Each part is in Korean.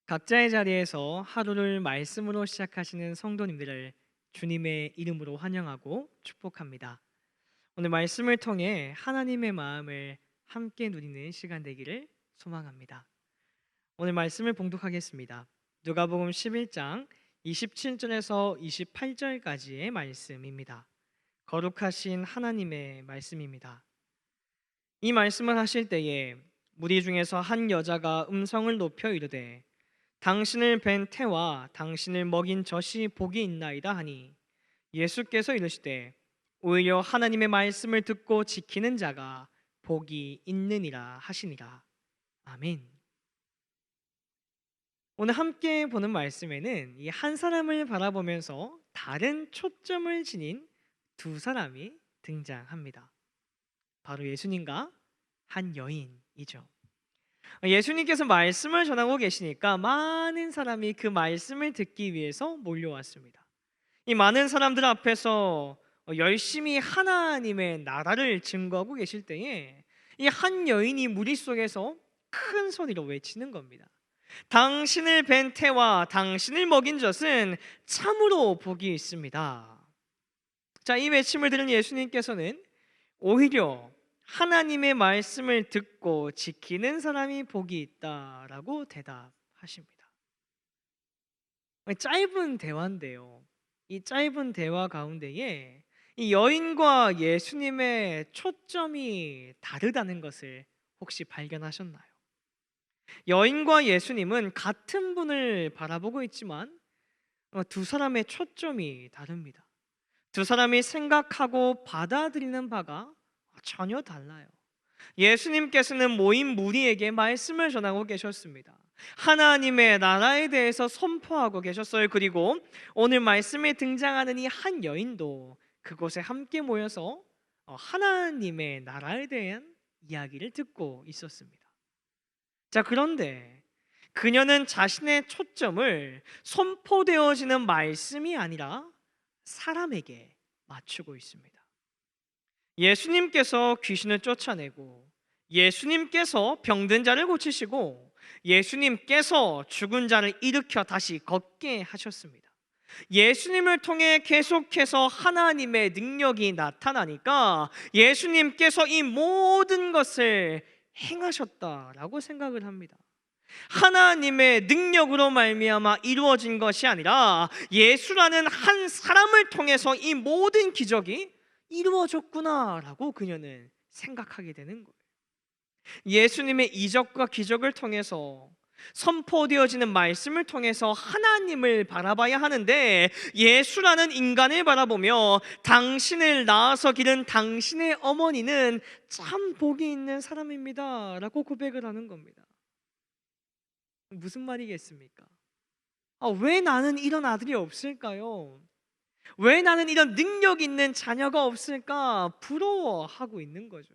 각자의 자리에서 하루를 말씀으로 시작하시는 성도님들을 주님의 이름으로 환영하고 축복합니다. 오늘 말씀을 통해 하나님의 마음을 함께 누리는 시간 되기를 소망합니다. 오늘 말씀을 봉독하겠습니다. 누가복음 11장 27절에서 28절까지의 말씀입니다. 거룩하신 하나님의 말씀입니다. 이 말씀을 하실 때에 무리 중에서 한 여자가 음성을 높여 이르되 당신을 뵌 태와 당신을 먹인 젖이 복이 있나이다 하니 예수께서 이르시되 오히려 하나님의 말씀을 듣고 지키는 자가 복이 있느니라 하시니라. 아멘. 오늘 함께 보는 말씀에는 이 한 사람을 바라보면서 다른 초점을 지닌 두 사람이 등장합니다. 바로 예수님과 한 여인이죠. 예수님께서 말씀을 전하고 계시니까 많은 사람이 그 말씀을 듣기 위해서 몰려왔습니다. 이 많은 사람들 앞에서 열심히 하나님의 나라를 증거하고 계실 때에 이 한 여인이 무리 속에서 큰 소리로 외치는 겁니다. 당신을 뵌 태와 당신을 먹인 젖은 참으로 복이 있습니다. 자, 이 외침을 들은 예수님께서는 오히려 하나님의 말씀을 듣고 지키는 사람이 복이 있다라고 대답하십니다. 짧은 대화인데요. 이 짧은 대화 가운데에 이 여인과 예수님의 초점이 다르다는 것을 혹시 발견하셨나요? 여인과 예수님은 같은 분을 바라보고 있지만 두 사람의 초점이 다릅니다. 두 사람이 생각하고 받아들이는 바가 전혀 달라요. 예수님께서는 모인 무리에게 말씀을 전하고 계셨습니다. 하나님의 나라에 대해서 선포하고 계셨어요. 그리고 오늘 말씀에 등장하는 이 한 여인도 그곳에 함께 모여서 하나님의 나라에 대한 이야기를 듣고 있었습니다. 자, 그런데 그녀는 자신의 초점을 선포되어지는 말씀이 아니라 사람에게 맞추고 있습니다. 예수님께서 귀신을 쫓아내고 예수님께서 병든 자를 고치시고 예수님께서 죽은 자를 일으켜 다시 걷게 하셨습니다. 예수님을 통해 계속해서 하나님의 능력이 나타나니까 예수님께서 이 모든 것을 행하셨다라고 생각을 합니다. 하나님의 능력으로 말미암아 이루어진 것이 아니라 예수라는 한 사람을 통해서 이 모든 기적이 이루어졌구나라고 그녀는 생각하게 되는 거예요. 예수님의 이적과 기적을 통해서 선포되어지는 말씀을 통해서 하나님을 바라봐야 하는데 예수라는 인간을 바라보며 당신을 낳아서 기른 당신의 어머니는 참 복이 있는 사람입니다 라고 고백을 하는 겁니다. 무슨 말이겠습니까? 왜 나는 이런 아들이 없을까요? 왜 나는 이런 능력 있는 자녀가 없을까? 부러워하고 있는 거죠.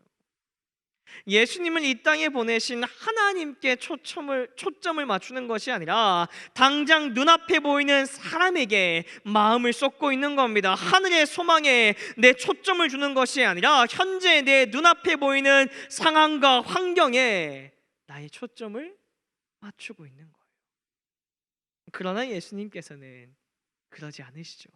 예수님을 이 땅에 보내신 하나님께 초점을 맞추는 것이 아니라 당장 눈앞에 보이는 사람에게 마음을 쏟고 있는 겁니다. 하늘의 소망에 내 초점을 주는 것이 아니라 현재 내 눈앞에 보이는 상황과 환경에 나의 초점을 맞추고 있는 거예요. 그러나 예수님께서는 그러지 않으시죠.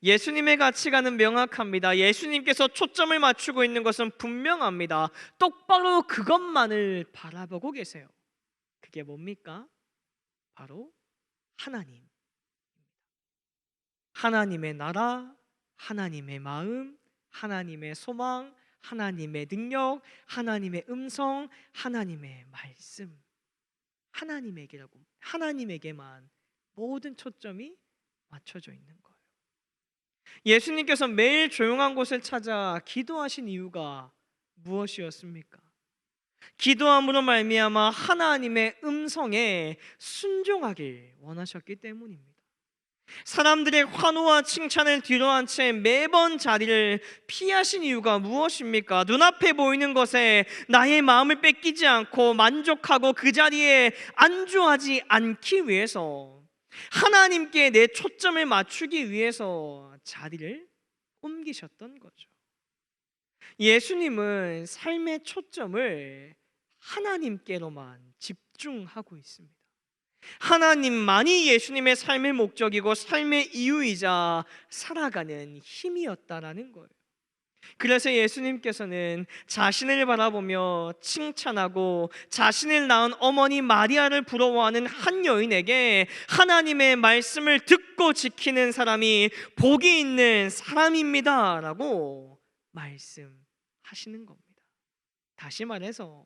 예수님의 가치관은 명확합니다. 예수님께서 초점을 맞추고 있는 것은 분명합니다. 똑바로 그것만을 바라보고 계세요. 그게 뭡니까? 바로 하나님. 하나님의 나라, 하나님의 마음, 하나님의 소망, 하나님의 능력, 하나님의 음성, 하나님의 말씀. 하나님에게만 모든 초점이 맞춰져 있는 거예요. 예수님께서 매일 조용한 곳을 찾아 기도하신 이유가 무엇이었습니까? 기도함으로 말미암아 하나님의 음성에 순종하길 원하셨기 때문입니다. 사람들의 환호와 칭찬을 뒤로한 채 매번 자리를 피하신 이유가 무엇입니까? 눈앞에 보이는 것에 나의 마음을 뺏기지 않고 만족하고 그 자리에 안주하지 않기 위해서, 하나님께 내 초점을 맞추기 위해서 자리를 옮기셨던 거죠. 예수님은 삶의 초점을 하나님께로만 집중하고 있습니다. 하나님만이 예수님의 삶의 목적이고 삶의 이유이자 살아가는 힘이었다라는 거예요. 그래서 예수님께서는 자신을 바라보며 칭찬하고 자신을 낳은 어머니 마리아를 부러워하는 한 여인에게 하나님의 말씀을 듣고 지키는 사람이 복이 있는 사람입니다라고 말씀하시는 겁니다. 다시 말해서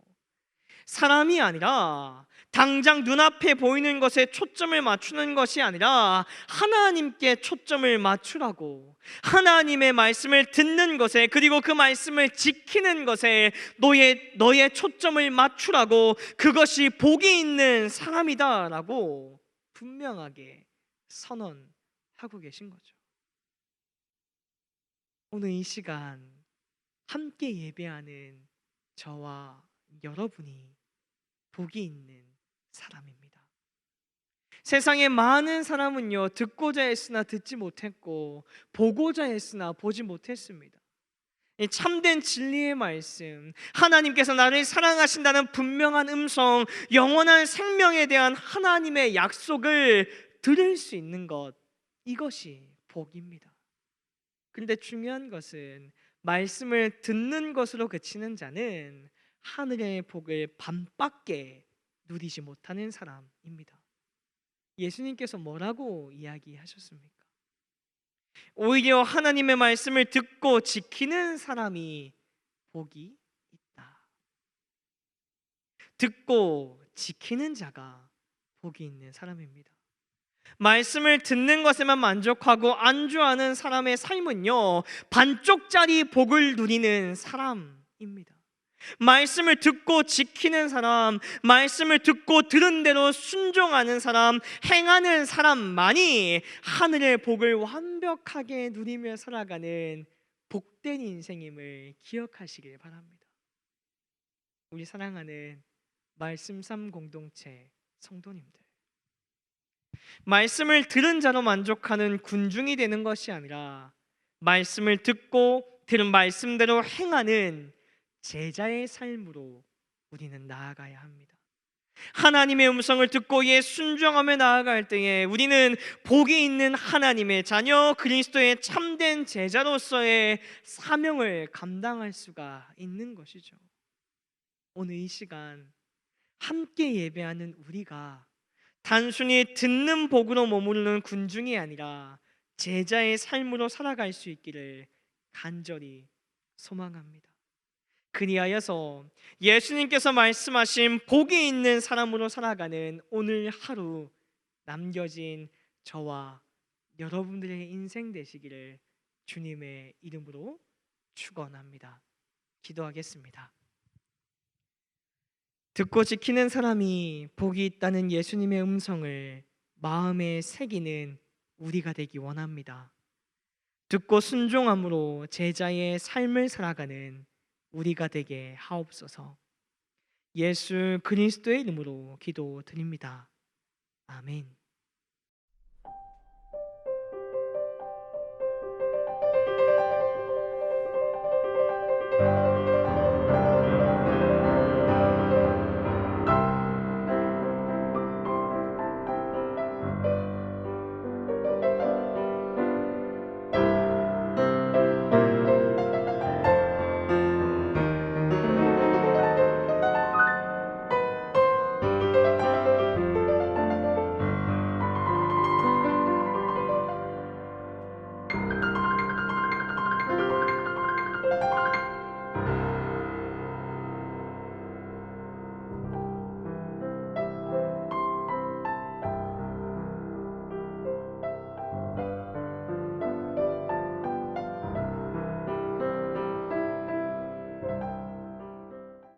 사람이 아니라 당장 눈앞에 보이는 것에 초점을 맞추는 것이 아니라 하나님께 초점을 맞추라고, 하나님의 말씀을 듣는 것에, 그리고 그 말씀을 지키는 것에 너의 초점을 맞추라고, 그것이 복이 있는 사람이다라고 분명하게 선언하고 계신 거죠. 오늘 이 시간 함께 예배하는 저와 여러분이 복이 있는 사람입니다. 세상에 많은 사람은요, 듣고자 했으나 듣지 못했고 보고자 했으나 보지 못했습니다. 이 참된 진리의 말씀, 하나님께서 나를 사랑하신다는 분명한 음성, 영원한 생명에 대한 하나님의 약속을 들을 수 있는 것, 이것이 복입니다. 그런데 중요한 것은 말씀을 듣는 것으로 그치는 자는 하늘의 복을 반밖에 누리지 못하는 사람입니다. 예수님께서 뭐라고 이야기하셨습니까? 오히려 하나님의 말씀을 듣고 지키는 사람이 복이 있다. 듣고 지키는 자가 복이 있는 사람입니다. 말씀을 듣는 것에만 만족하고 안주하는 사람의 삶은요, 반쪽짜리 복을 누리는 사람입니다. 말씀을 듣고 지키는 사람, 말씀을 듣고 들은 대로 순종하는 사람, 행하는 사람만이 하늘의 복을 완벽하게 누리며 살아가는 복된 인생임을 기억하시길 바랍니다. 우리 사랑하는 말씀 삶 공동체 성도님들, 말씀을 들은 자로 만족하는 군중이 되는 것이 아니라 말씀을 듣고 들은 말씀대로 행하는 제자의 삶으로 우리는 나아가야 합니다. 하나님의 음성을 듣고 이에 순종하며 나아갈 때에 우리는 복이 있는 하나님의 자녀, 그리스도의 참된 제자로서의 사명을 감당할 수가 있는 것이죠. 오늘 이 시간 함께 예배하는 우리가 단순히 듣는 복으로 머무르는 군중이 아니라 제자의 삶으로 살아갈 수 있기를 간절히 소망합니다. 그리하여서 예수님께서 말씀하신 복이 있는 사람으로 살아가는 오늘 하루 남겨진 저와 여러분들의 인생 되시기를 주님의 이름으로 축원합니다. 기도하겠습니다. 듣고 지키는 사람이 복이 있다는 예수님의 음성을 마음에 새기는 우리가 되기 원합니다. 듣고 순종함으로 제자의 삶을 살아가는 우리가 되게 하옵소서. 예수 그리스도의 이름으로 기도드립니다. 아멘.